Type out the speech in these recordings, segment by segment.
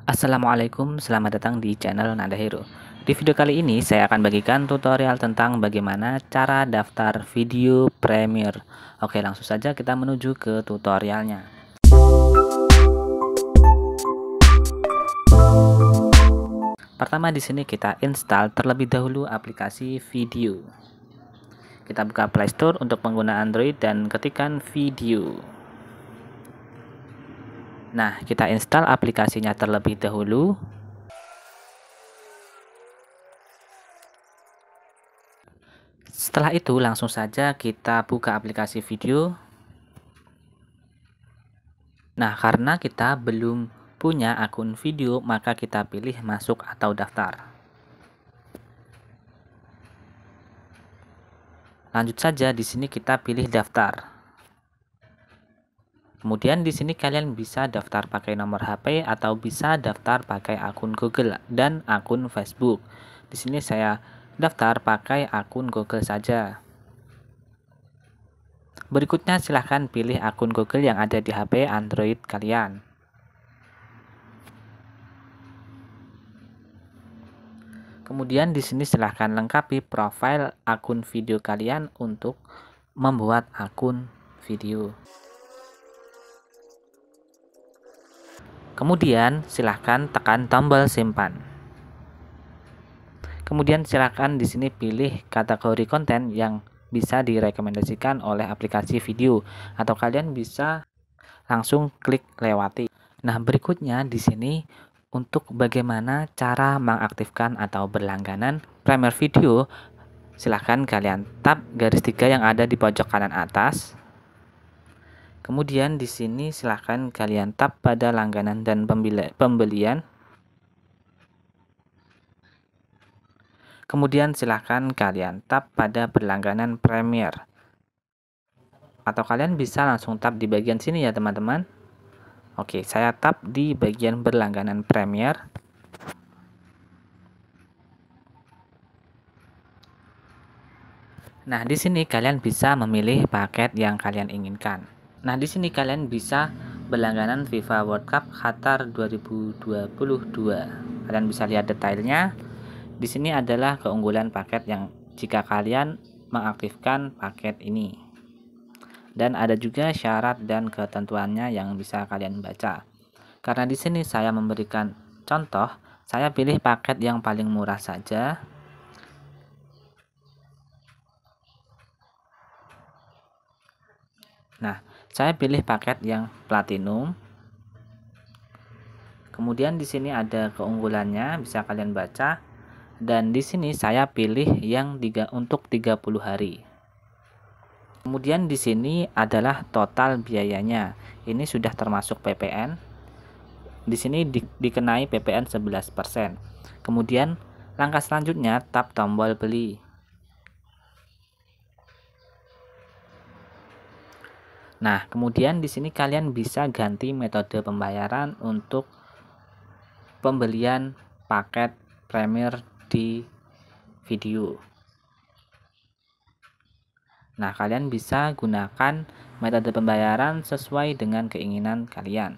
Assalamualaikum, selamat datang di channel Nada Hero. Di video kali ini saya akan bagikan tutorial tentang bagaimana cara daftar video Premiere. Oke, langsung saja kita menuju ke tutorialnya. Pertama di sini kita install terlebih dahulu aplikasi video. Kita buka Play Store untuk pengguna Android dan ketikkan video. Nah, kita install aplikasinya terlebih dahulu. Setelah itu langsung saja kita buka aplikasi video. Nah, karena kita belum punya akun video, maka kita pilih masuk atau daftar. Lanjut saja di sini kita pilih daftar. Kemudian di sini kalian bisa daftar pakai nomor HP atau bisa daftar pakai akun Google dan akun Facebook. Di sini saya daftar pakai akun Google saja. Berikutnya silahkan pilih akun Google yang ada di HP Android kalian. Kemudian di sini silahkan lengkapi profil akun video kalian untuk membuat akun video. Kemudian silahkan tekan tombol simpan. Kemudian silahkan di sini pilih kategori konten yang bisa direkomendasikan oleh aplikasi video atau kalian bisa langsung klik lewati. Nah, berikutnya di sini untuk bagaimana cara mengaktifkan atau berlangganan Premiere Video, silahkan kalian tap garis 3 yang ada di pojok kanan atas. Kemudian di sini silahkan kalian tap pada langganan dan pembelian. Kemudian silahkan kalian tap pada berlangganan Premiere. Atau kalian bisa langsung tap di bagian sini ya teman-teman. Oke, saya tap di bagian berlangganan Premiere. Nah, di sini kalian bisa memilih paket yang kalian inginkan. Nah, di sini kalian bisa berlangganan FIFA World Cup Qatar 2022. Kalian bisa lihat detailnya. Di sini adalah keunggulan paket yang jika kalian mengaktifkan paket ini. Dan ada juga syarat dan ketentuannya yang bisa kalian baca. Karena di sini saya memberikan contoh, saya pilih paket yang paling murah saja. Nah, saya pilih paket yang platinum. Kemudian di sini ada keunggulannya, bisa kalian baca. Dan di sini saya pilih yang untuk 30 hari. Kemudian di sini adalah total biayanya. Ini sudah termasuk PPN. Di sini dikenai PPN 11%. Kemudian langkah selanjutnya tap tombol beli. Nah, kemudian di sini kalian bisa ganti metode pembayaran untuk pembelian paket Premiere di video. Nah, kalian bisa gunakan metode pembayaran sesuai dengan keinginan kalian.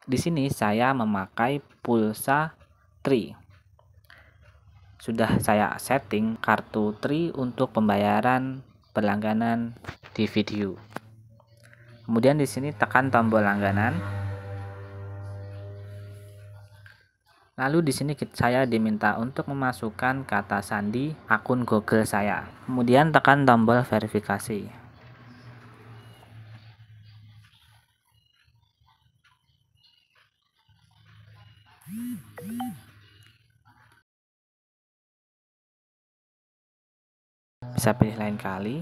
Di sini saya memakai pulsa Tri. Sudah saya setting kartu Tri untuk pembayaran berlangganan di video. Kemudian di sini tekan tombol langganan. Lalu di sini saya diminta untuk memasukkan kata sandi akun Google saya. Kemudian tekan tombol verifikasi. Bisa pilih lain kali.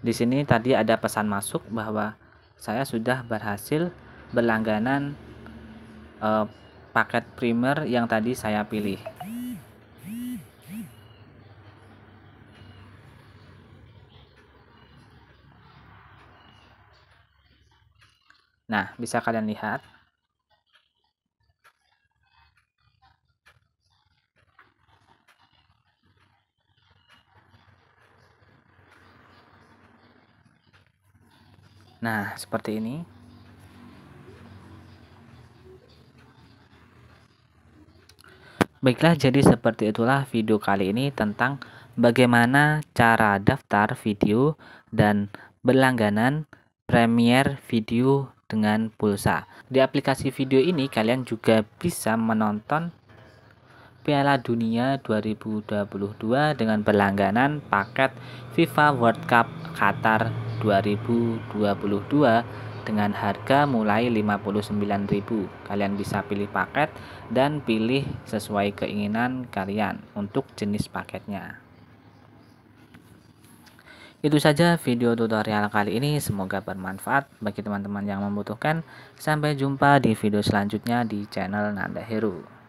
Di sini tadi ada pesan masuk bahwa saya sudah berhasil berlangganan paket Premiere yang tadi saya pilih. Nah, bisa kalian lihat. Nah, seperti ini. Baiklah, jadi seperti itulah video kali ini tentang bagaimana cara daftar video dan berlangganan Premiere Video dengan pulsa. Di aplikasi video ini kalian juga bisa menonton Piala Dunia 2022 dengan berlangganan paket FIFA World Cup Qatar 2022 dengan harga mulai 59.000. Kalian bisa pilih paket dan pilih sesuai keinginan kalian untuk jenis paketnya. Itu saja video tutorial kali ini, semoga bermanfaat bagi teman-teman yang membutuhkan. Sampai jumpa di video selanjutnya di channel Nanda Hero.